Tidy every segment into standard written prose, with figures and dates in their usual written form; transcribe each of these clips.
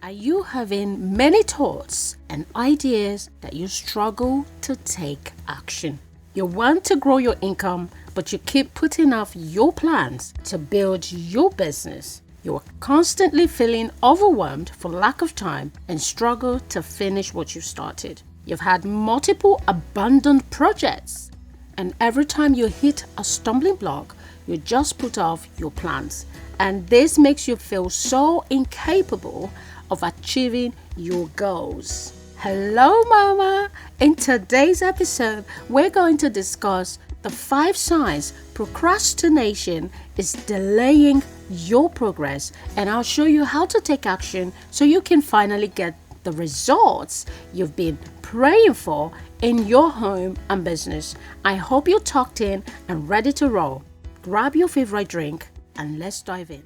Are you having many thoughts and ideas that you struggle to take action? You want to grow your income, but you keep putting off your plans to build your business. You are constantly feeling overwhelmed for lack of time and struggle to finish what you started. You've had multiple abandoned projects, and every time you hit a stumbling block, you just put off your plans. And this makes you feel so incapable of achieving your goals. Hello, Mama! In today's episode, we're going to discuss the 5 signs procrastination is delaying your progress, and I'll show you how to take action so you can finally get the results you've been praying for in your home and business. I hope you're tucked in and ready to roll. Grab your favorite drink and let's dive in.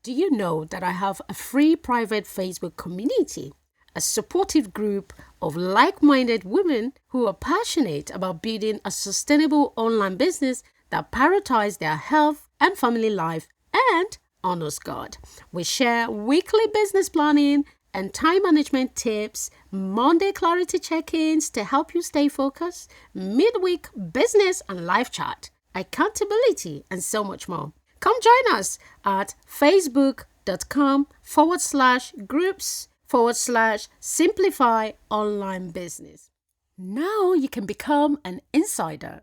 Do you know that I have a free private Facebook community, a supportive group of like-minded women who are passionate about building a sustainable online business that prioritizes their health and family life and honors God? We share weekly business planning and time management tips, Monday clarity check-ins to help you stay focused, midweek business and live chat, accountability, and so much more. Come join us at facebook.com/groups/simplify online business. Now you can become an insider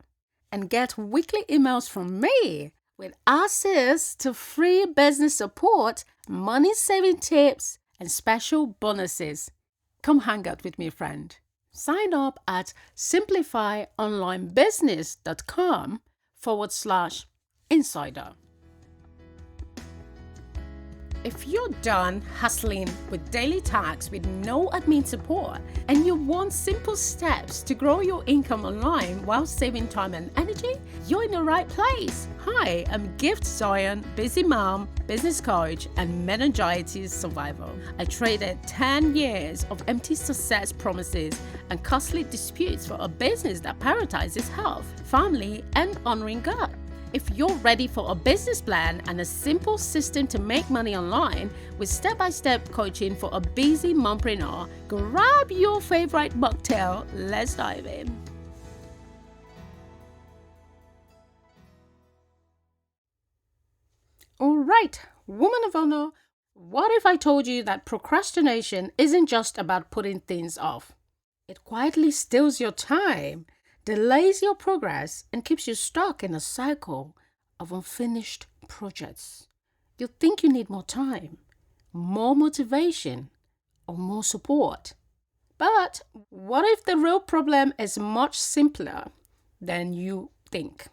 and get weekly emails from me with access to free business support, money saving tips, and special bonuses. Come hang out with me, friend. Sign up at simplifyonlinebusiness.com/insider. If you're done hustling with daily tasks with no admin support and you want simple steps to grow your income online while saving time and energy, you're in the right place. Hi, I'm Gift Zion, busy mom, business coach, and meningitis survivor. I traded 10 years of empty success promises and costly disputes for a business that prioritizes health, family, and honoring God. If you're ready for a business plan and a simple system to make money online with step-by-step coaching for a busy mompreneur, grab your favorite mocktail. Let's dive in. All right, woman of honor, what if I told you that procrastination isn't just about putting things off? It quietly steals your time, delays your progress, and keeps you stuck in a cycle of unfinished projects. You think you need more time, more motivation, or more support. But what if the real problem is much simpler than you think?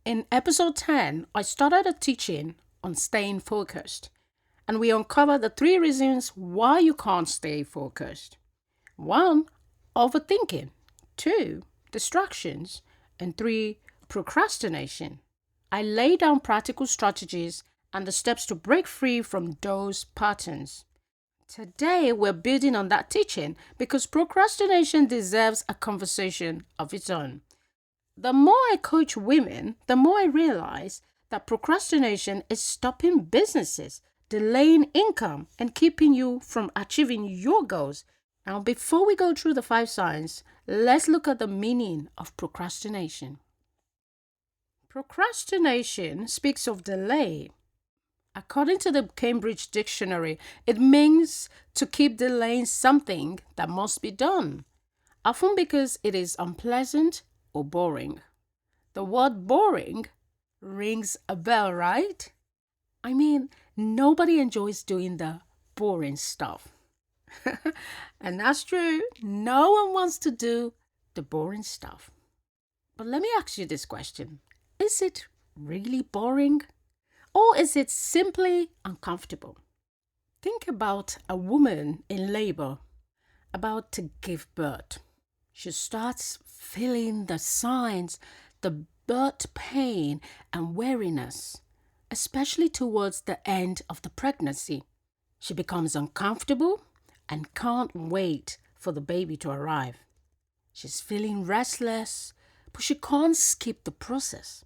In episode 10, I started a teaching on staying focused, and we uncovered the 3 reasons why you can't stay focused. 1, overthinking. 2, distractions, and 3, procrastination. I lay down practical strategies and the steps to break free from those patterns. Today, we're building on that teaching because procrastination deserves a conversation of its own. The more I coach women, the more I realize that procrastination is stopping businesses, delaying income, and keeping you from achieving your goals. Now, before we go through the 5 signs, let's look at the meaning of procrastination. Procrastination speaks of delay. According to the Cambridge Dictionary, it means to keep delaying something that must be done, often because it is unpleasant or boring. The word boring rings a bell, right? I mean, nobody enjoys doing the boring stuff. And that's true. No one wants to do the boring stuff. But let me ask you this question. Is it really boring? Or is it simply uncomfortable? Think about a woman in labor about to give birth. She starts feeling the signs, the birth pain and weariness, especially towards the end of the pregnancy. She becomes uncomfortable and can't wait for the baby to arrive. She's feeling restless, but she can't skip the process.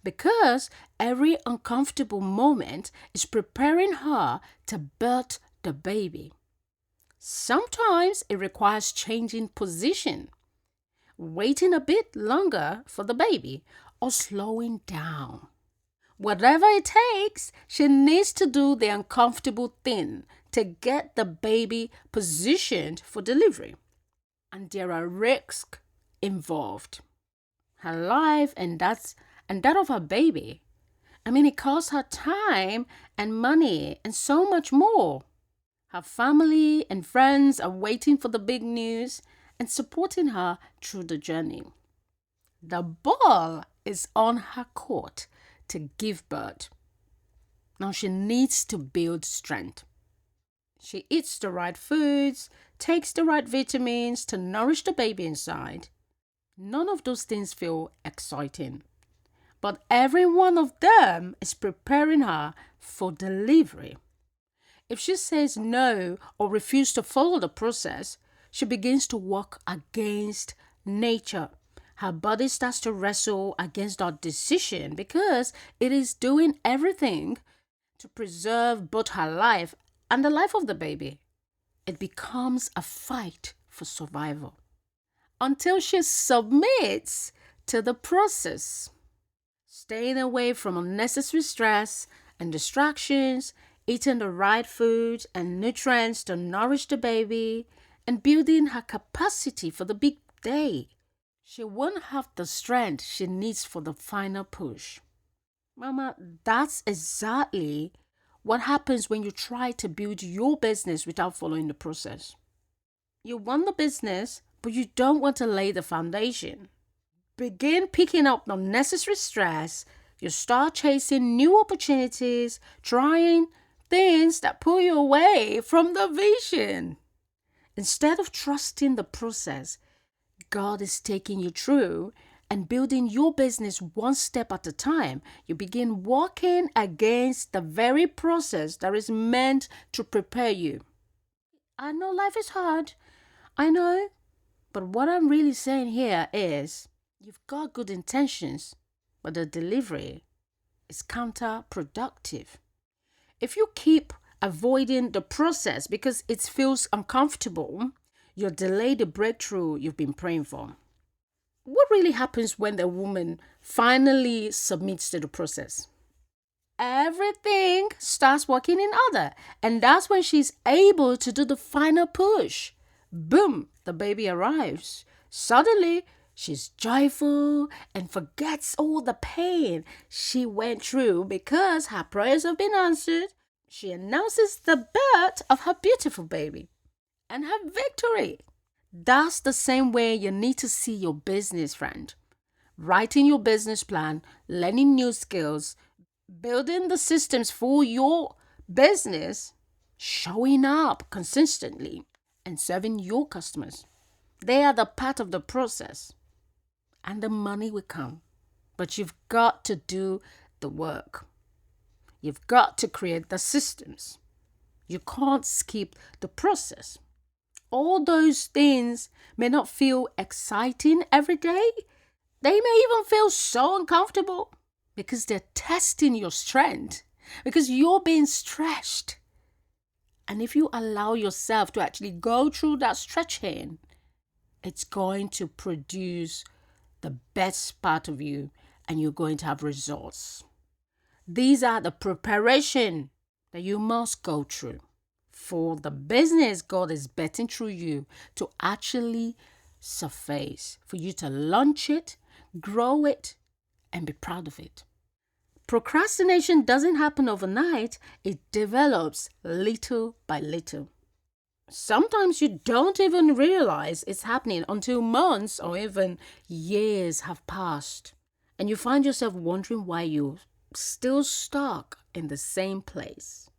because every uncomfortable moment is preparing her to birth the baby. Sometimes it requires changing position, waiting a bit longer for the baby, or slowing down. Whatever it takes, she needs to do the uncomfortable thing to get the baby positioned for delivery. And there are risks involved. Her life and that of her baby. It costs her time and money and so much more. Her family and friends are waiting for the big news and supporting her through the journey. The ball is on her court to give birth. Now she needs to build strength. She eats the right foods, takes the right vitamins to nourish the baby inside. None of those things feel exciting, but every one of them is preparing her for delivery. If she says no or refuses to follow the process, she begins to work against nature. Her body starts to wrestle against that decision because it is doing everything to preserve both her life and the life of the baby. It becomes a fight for survival until she submits to the process, staying away from unnecessary stress and distractions, eating the right food and nutrients to nourish the baby, and building her capacity for the big day. She won't have the strength she needs for the final push. Mama, that's exactly what happens when you try to build your business without following the process. You want the business, but you don't want to lay the foundation. Begin picking up unnecessary stress. You start chasing new opportunities, trying things that pull you away from the vision. Instead of trusting the process, God is taking you through and building your business one step at a time. You begin walking against the very process that is meant to prepare you. I know life is hard. I know. But what I'm really saying here is you've got good intentions, but the delivery is counterproductive. If you keep avoiding the process because it feels uncomfortable, you'll delay the breakthrough you've been praying for. What really happens when the woman finally submits to the process? Everything starts working in order, and that's when she's able to do the final push. Boom, the baby arrives. Suddenly, she's joyful and forgets all the pain she went through because her prayers have been answered. She announces the birth of her beautiful baby and her victory. That's the same way you need to see your business, friend. Writing your business plan, learning new skills, building the systems for your business, showing up consistently, and serving your customers. They are the part of the process. And the money will come. But you've got to do the work. You've got to create the systems. You can't skip the process. All those things may not feel exciting every day. They may even feel so uncomfortable because they're testing your strength, because you're being stretched. And if you allow yourself to actually go through that stretching, it's going to produce the best part of you and you're going to have results. These are the preparation that you must go through for the business God is betting through you to actually surface, for you to launch it, grow it, and be proud of it. Procrastination doesn't happen overnight. It develops little by little. Sometimes you don't even realize it's happening until months or even years have passed. And you find yourself wondering why you're still stuck in the same place.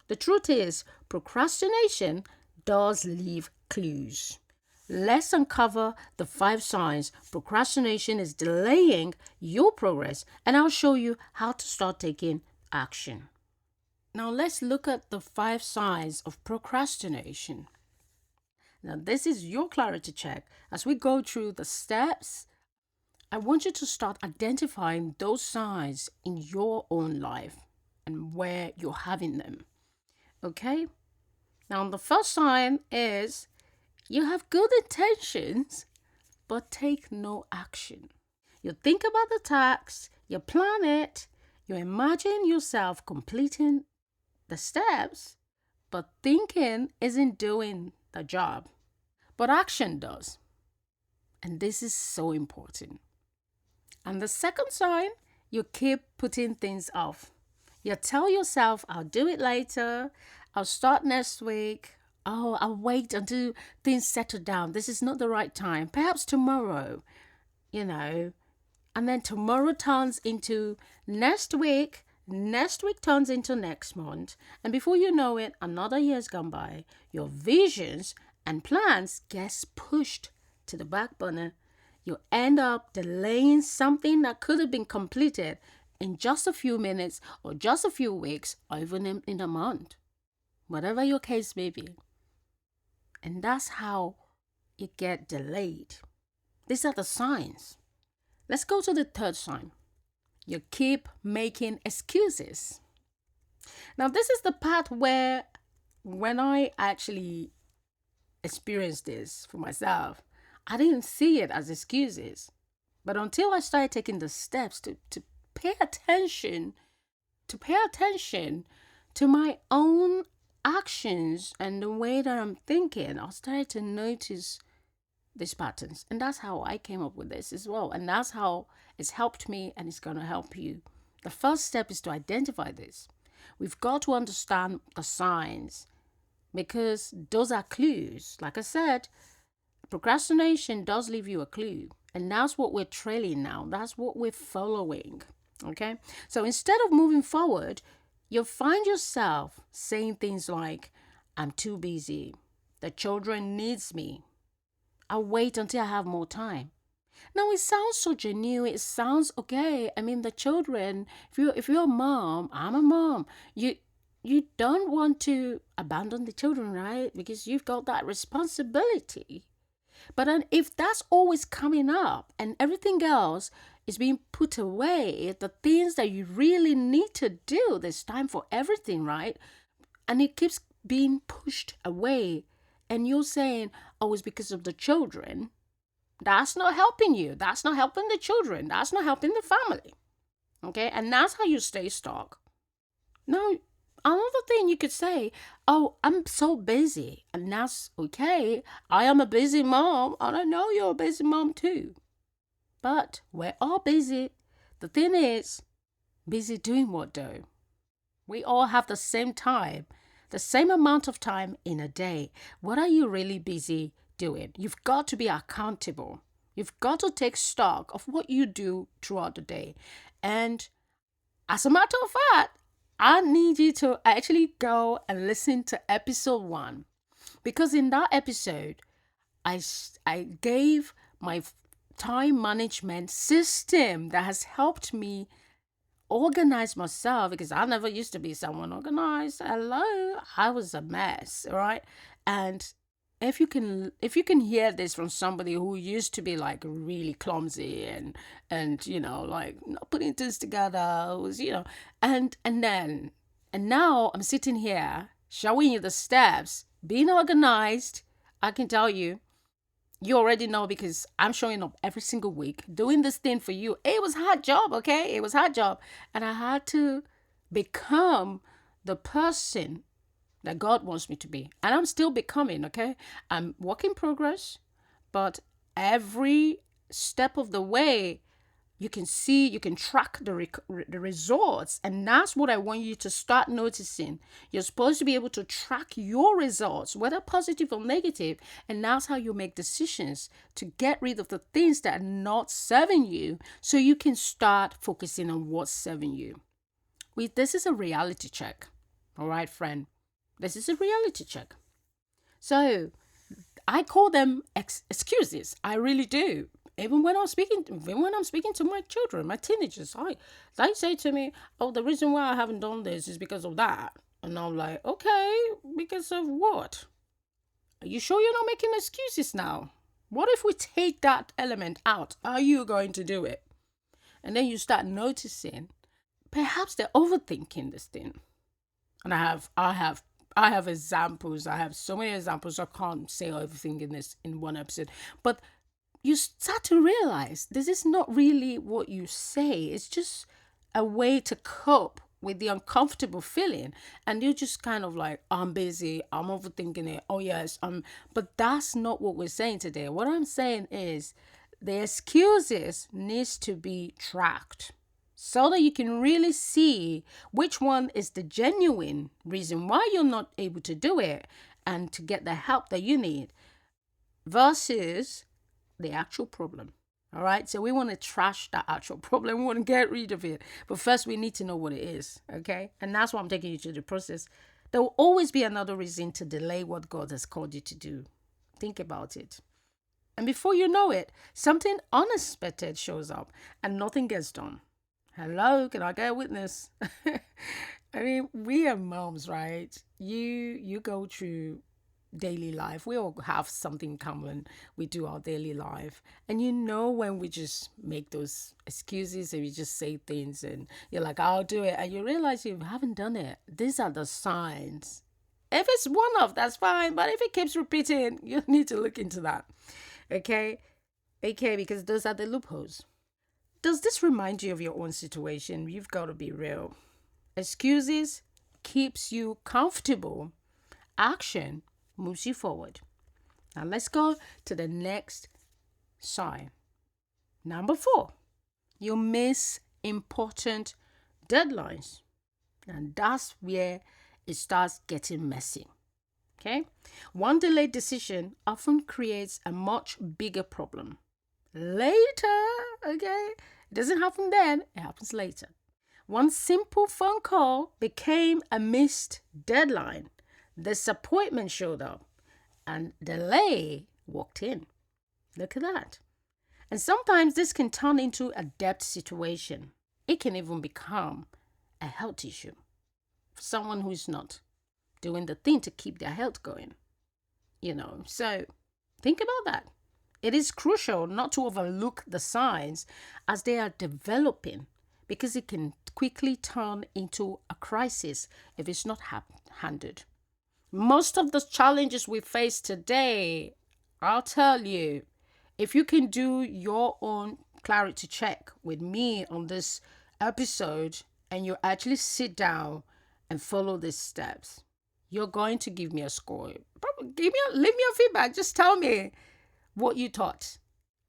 The truth is, procrastination does leave clues. Let's uncover the 5 signs procrastination is delaying your progress, and I'll show you how to start taking action. Now let's look at the 5 signs of procrastination. Now this is your clarity check as we go through the steps I want you to start identifying those signs in your own life and where you're having them. Okay? Now, the first sign is you have good intentions but take no action. You think about the task, you plan it, you imagine yourself completing the steps, but thinking isn't doing the job. But action does. And this is so important. And the second sign, you keep putting things off. You tell yourself, I'll do it later, I'll start next week, oh, I'll wait until things settle down. This is not the right time. Perhaps tomorrow, you know. And then tomorrow turns into next week turns into next month. And before you know it, another year's gone by. Your visions and plans gets pushed to the back burner. You end up delaying something that could have been completed in just a few minutes or just a few weeks or even in a month. Whatever your case may be. And that's how it get delayed. These are the signs. Let's go to the third sign. You keep making excuses. Now, this is the part where when I actually experienced this for myself, I didn't see it as excuses. But until I started taking the steps to pay attention, to my own actions and the way that I'm thinking, I started to notice these patterns. And that's how I came up with this as well. And that's how it's helped me and it's going to help you. The first step is to identify this. We've got to understand the signs because those are clues. Like I said, procrastination does leave you a clue. And that's what we're trailing now. That's what we're following. Okay? So instead of moving forward, you'll find yourself saying things like, I'm too busy. The children needs me. I'll wait until I have more time. Now it sounds so genuine. It sounds okay. I mean, the children. If you're a mom, I'm a mom. You don't want to abandon the children, right? Because you've got that responsibility. But then if that's always coming up and everything else is being put away, the things that you really need to do, there's time for everything, right? And it keeps being pushed away. And you're saying, oh, it's because of the children. That's not helping you. That's not helping the children. That's not helping the family. Okay? And that's how you stay stuck. Now, another thing you could say, oh, I'm so busy. And that's okay. I am a busy mom. And I know you're a busy mom too. But we're all busy. The thing is, busy doing what though? We all have the same time. The same amount of time in a day. What are you really busy doing? You've got to be accountable. You've got to take stock of what you do throughout the day. And as a matter of fact, I need you to actually go and listen to episode 1. Because in that episode, I gave my time management system that has helped me organize myself because I never used to be someone organized. Hello, I was a mess, all right? And if you can hear this from somebody who used to be like really clumsy and like not putting things together, was and now I'm sitting here showing you the steps, being organized. I can tell you. You already know because I'm showing up every single week doing this thing for you. It was a hard job, okay? It was a hard job. And I had to become the person that God wants me to be. And I'm still becoming, okay? I'm work in progress, but every step of the way, you can see, you can track the results. And that's what I want you to start noticing. You're supposed to be able to track your results, whether positive or negative. And that's how you make decisions to get rid of the things that are not serving you so you can start focusing on what's serving you. This is a reality check. All right, friend. This is a reality check. So I call them excuses. I really do. Even when I'm speaking to my children, my teenagers, they say to me, oh, the reason why I haven't done this is because of that. And I'm like, okay, because of what? Are you sure you're not making excuses now? What if we take that element out? Are you going to do it? And then you start noticing perhaps they're overthinking this thing. And I have examples. I have so many examples. I can't say everything in this in one episode. But you start to realize this is not really what you say. It's just a way to cope with the uncomfortable feeling. And you're just kind of like, I'm busy, I'm overthinking it. Oh yes, but that's not what we're saying today. What I'm saying is the excuses needs to be tracked so that you can really see which one is the genuine reason why you're not able to do it and to get the help that you need versus the actual problem. All right. So we want to trash that actual problem. We want to get rid of it. But first, we need to know what it is. Okay. And that's why I'm taking you through the process. There will always be another reason to delay what God has called you to do. Think about it. And before you know it, something unexpected shows up and nothing gets done. Hello, can I get a witness? I mean, we are moms, right? You go through daily life. We all have something common. We do our daily life. And you know when we just make those excuses and we just say things and you're like, I'll do it. And you realize you haven't done it. These are the signs. If it's one off, that's fine. But if it keeps repeating, you need to look into that. Okay? Okay, because those are the loopholes. Does this remind you of your own situation? You've got to be real. Excuses keeps you comfortable. Action moves you forward. Now let's go to the next sign. Number 4, you miss important deadlines. And that's where it starts getting messy. Okay? One delayed decision often creates a much bigger problem. Later, okay? It doesn't happen then, it happens later. One simple phone call became a missed deadline. Disappointment showed up and delay walked in. Look at that. And sometimes this can turn into a debt situation. It can even become a health issue for someone who's not doing the thing to keep their health going. So think about that. It is crucial not to overlook the signs as they are developing because it can quickly turn into a crisis if it's not handled. Most of the challenges we face today, I'll tell you, if you can do your own clarity check with me on this episode and you actually sit down and follow these steps, you're going to give me a score. Leave me a feedback. Just tell me what you thought.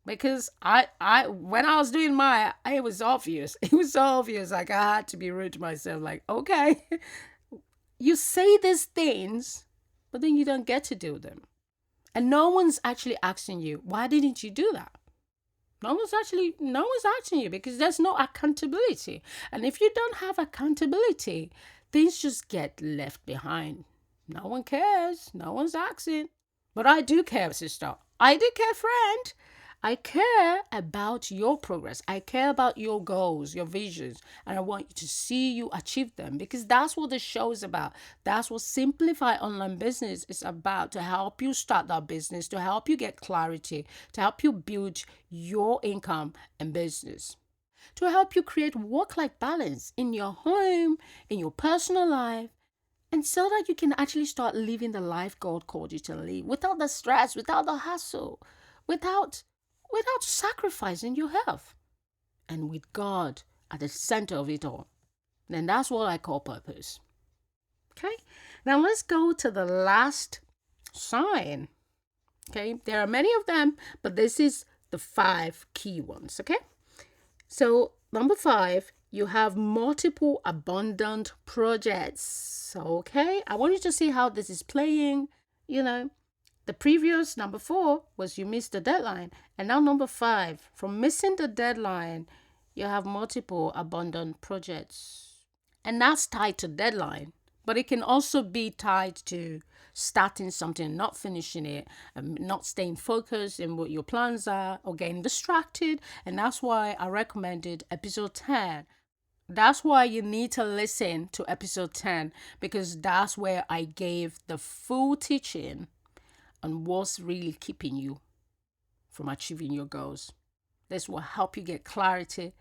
Because I when I was doing mine, it was obvious. It was obvious. Like I had to be rude to myself. Like, okay, you say these things, but then you don't get to do them. And no one's actually asking you, why didn't you do that? No one's asking you because there's no accountability. And if you don't have accountability, things just get left behind. No one cares. No one's asking. But I do care, sister. I do care, friend. I care about your progress. I care about your goals, your visions, and I want you to see you achieve them because that's what the show is about. That's what Simplify Online Business is about, to help you start that business, to help you get clarity, to help you build your income and business, to help you create work-life balance in your home, in your personal life, and so that you can actually start living the life God called you to live without the stress, without the hassle, without sacrificing your health, and with God at the center of it all. Then that's what I call purpose. Okay, now let's go to the last sign. Okay, there are many of them, but this is the 5 key ones. Okay, so number 5, you have multiple abundant projects. Okay, I want you to see how this is playing. The previous number 4 was you missed the deadline. And now number 5, from missing the deadline, you have multiple abundant projects. And that's tied to deadline. But it can also be tied to starting something, not finishing it, not staying focused in what your plans are, or getting distracted. And that's why I recommended episode 10. That's why you need to listen to episode 10, because that's where I gave the full teaching on what's really keeping you from achieving your goals. This will help you get clarity.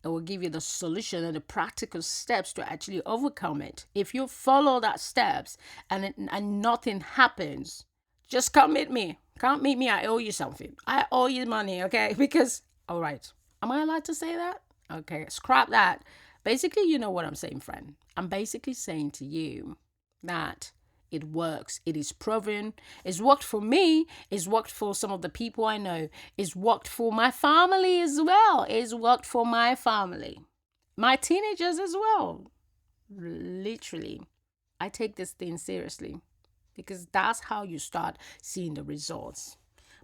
It will give you the solution and the practical steps to actually overcome it. If you follow that steps and nothing happens, just come meet me. Come meet me. I owe you something. I owe you money, okay? Because, all right. Am I allowed to say that? Okay, scrap that. Basically, you know what I'm saying, friend. I'm basically saying to you that it works. It is proven. It's worked for me. It's worked for some of the people I know. It's worked for my family as well. It's worked for my family. My teenagers as well. Literally. I take this thing seriously because that's how you start seeing the results.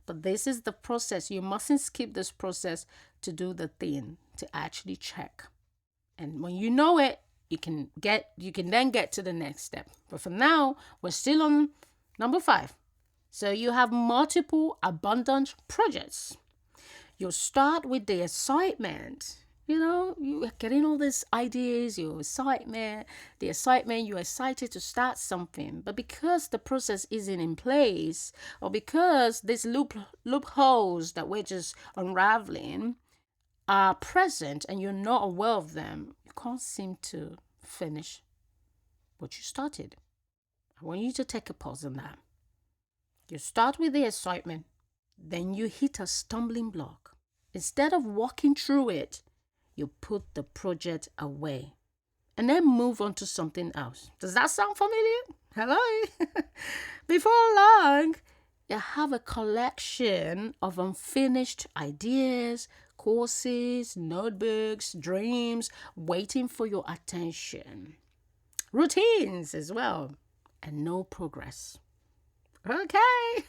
But this is the process. You mustn't skip this process to do the thing, to actually check. And when you know it, you can then get to the next step. But for now, we're still on number 5. So you have multiple abundant projects. You'll start with the excitement. You're getting all these ideas, you're excitement, you're excited to start something. But because the process isn't in place, or because these loopholes that we're just unraveling are present and you're not aware of them, you can't seem to finish what you started. I want you to take a pause on that. You start with the excitement, then you hit a stumbling block. Instead of walking through it, you put the project away and then move on to something else. Does that sound familiar? Hello? Before long, you have a collection of unfinished ideas, courses, notebooks, dreams waiting for your attention. Routines as well, and no progress. Okay.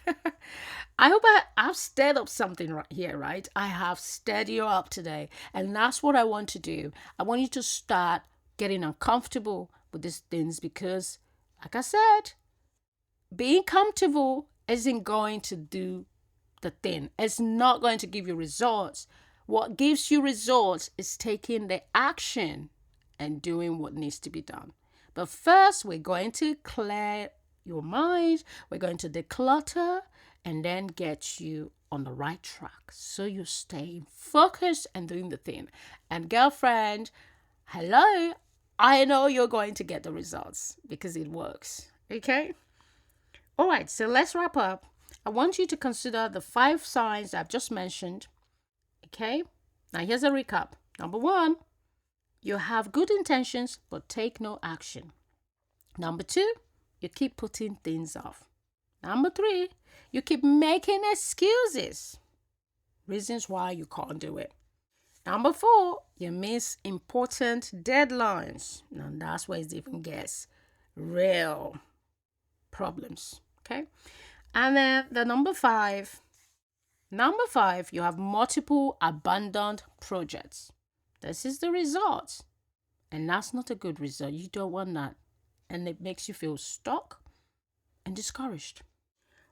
I hope I've stirred up something right here, right? I have stirred you up today. And that's what I want to do. I want you to start getting uncomfortable with these things because, like I said, being comfortable isn't going to do the thing. It's not going to give you results. What gives you results is taking the action and doing what needs to be done. But first, we're going to clear your mind. We're going to declutter and then get you on the right track so you stay focused and doing the thing. And girlfriend, hello, I know you're going to get the results because it works. Okay? All right, so let's wrap up. I want you to consider the 5 signs I've just mentioned. Okay? Now here's a recap. Number 1, you have good intentions but take no action. Number 2, you keep putting things off. Number 3, you keep making excuses. Reasons why you can't do it. Number 4, you miss important deadlines. Now that's where it even gets real problems. Okay? And then the number 5, you have multiple abandoned projects. This is the result. And that's not a good result. You don't want that. And it makes you feel stuck and discouraged.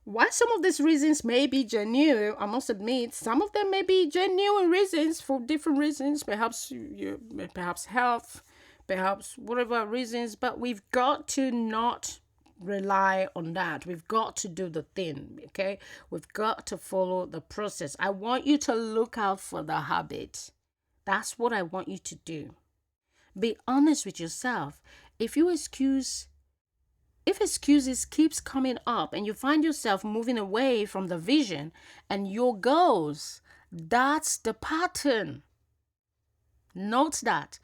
While some of these reasons may be genuine, I must admit, some of them may be genuine reasons for different reasons, perhaps health, perhaps whatever reasons, but we've got to not rely on that. We've got to do the thing, okay? We've got to follow the process. I want you to look out for the habit. That's what I want you to do. Be honest with yourself. If excuses keeps coming up and you find yourself moving away from the vision and your goals, that's the pattern. Note that.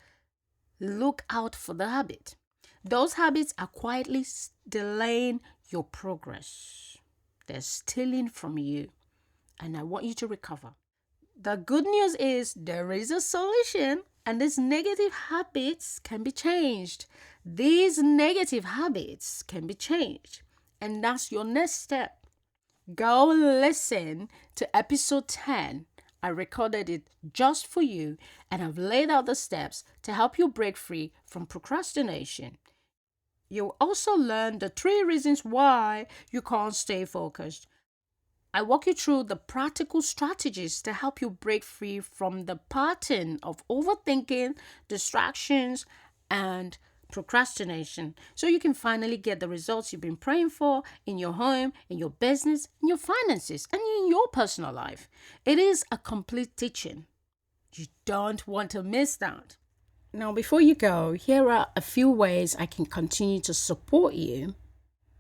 Look out for the habit. Those habits are quietly delaying your progress. They're stealing from you. And I want you to recover. The good news is there is a solution, and these negative habits can be changed. These negative habits can be changed. And that's your next step. Go listen to episode 10. I recorded it just for you, and I've laid out the steps to help you break free from procrastination. You'll also learn the 3 reasons why you can't stay focused. I walk you through the practical strategies to help you break free from the pattern of overthinking, distractions, and procrastination, so you can finally get the results you've been praying for in your home, in your business, in your finances, and in your personal life. It is a complete teaching. You don't want to miss that. Now, before you go, here are a few ways I can continue to support you.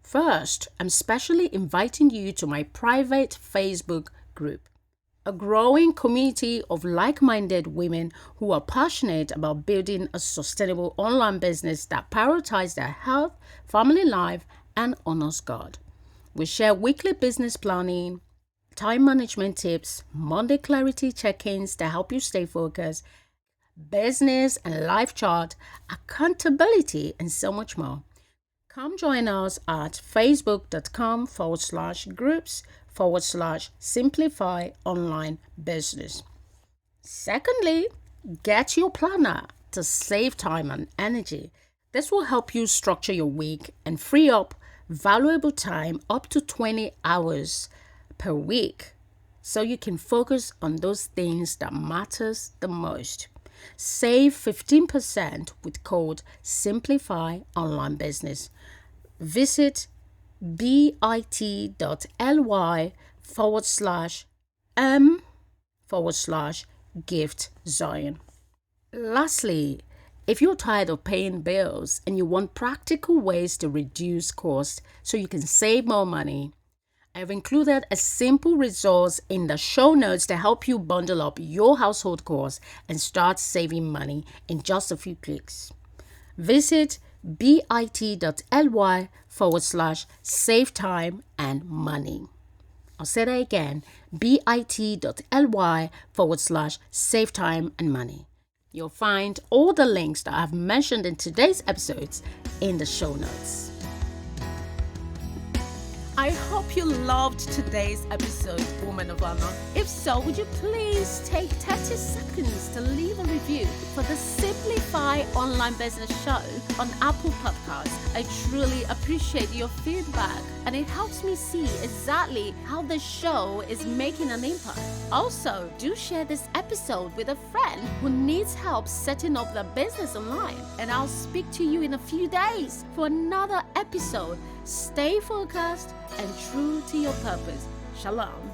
First, I'm specially inviting you to my private Facebook group, a growing community of like-minded women who are passionate about building a sustainable online business that prioritizes their health, family life, and honors God. We share weekly business planning, time management tips, Monday clarity check-ins to help you stay focused, business and life chart, accountability, and so much more. Come join us at facebook.com/groups/simplify online business. Secondly, get your planner to save time and energy. This will help you structure your week and free up valuable time up to 20 hours per week so you can focus on those things that matters the most. Save 15% with code Simplify Online Business. Visit bit.ly/m/gift Zion. Lastly, if you're tired of paying bills and you want practical ways to reduce costs so you can save more money, I've included a simple resource in the show notes to help you bundle up your household costs and start saving money in just a few clicks. Visit bit.ly/save time and money. I'll say that again, bit.ly/save time and money. You'll find all the links that I've mentioned in today's episodes in the show notes. I hope you loved today's episode, Woman of Honor. If so, would you please take 30 seconds to leave a review for the Simplify Online Business Show on Apple Podcasts? I truly appreciate your feedback, and it helps me see exactly how the show is making an impact. Also, do share this episode with a friend who needs help setting up their business online. And I'll speak to you in a few days for another episode. Stay focused and true to your purpose. Shalom.